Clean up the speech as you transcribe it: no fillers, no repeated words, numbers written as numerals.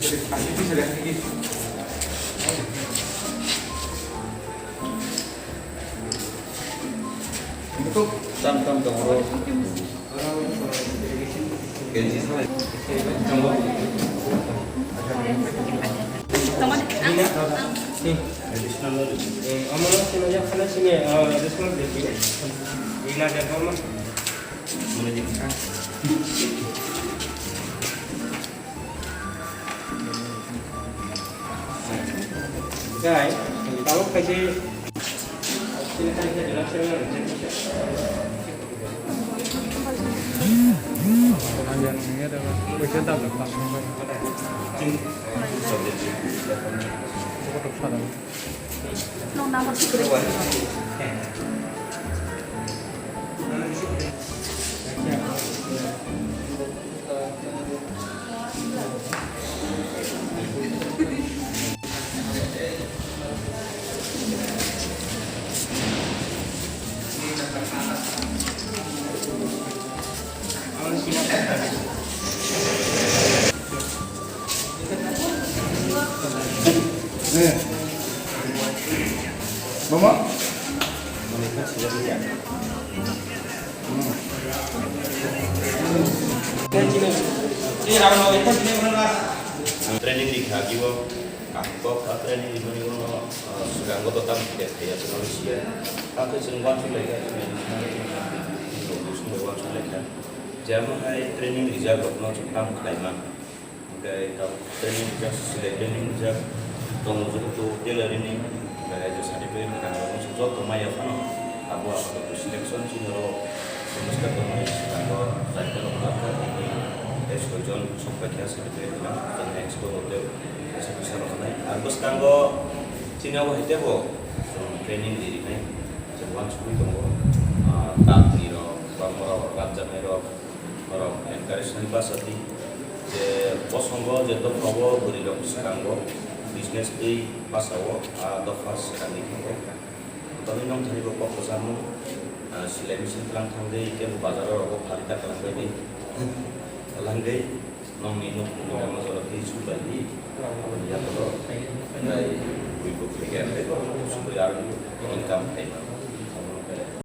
Itu tam-tam dong. Gaji sama. Guys, tahu kasih silakan kita jelaskan. yang ini adalah bagian dalam cukup sadar. Nung nama siguro. Mama? Training di kaki wo, aku training di mana wo, sudah anggota tam tidak kayak Indonesia. Aku sengguan sudah kayak semua sudah kayak. Jamu hari training di jaga no tam kaima. Dari tam training di jaga sudah training di jaga. Tunggu tu dia ini. Dari jasa di bawah kalau masuk tu maya fano. Abu aku selection sih nero. Semesta tu maya kalau saya kalau nak ini. Escojon sampai ke hasil itu kan dan expo hotel bisa lakukan. Agus kanggo Cina wo hete wo training diri nih. Sebuah sekolah tunggu tak niro, bangor kerja niro, orang encourage nih pasati. Je posonggo je to probo beri dong sekaranggo business di pasawo atau fast kami kanggo. Tapi nong cari bapak pesamu selain mesin telang tangde ke bazar orang harita telang bedi. Langgai nong minum dengan masalah di Subali, ya kalau dari ibu keluarga itu supaya income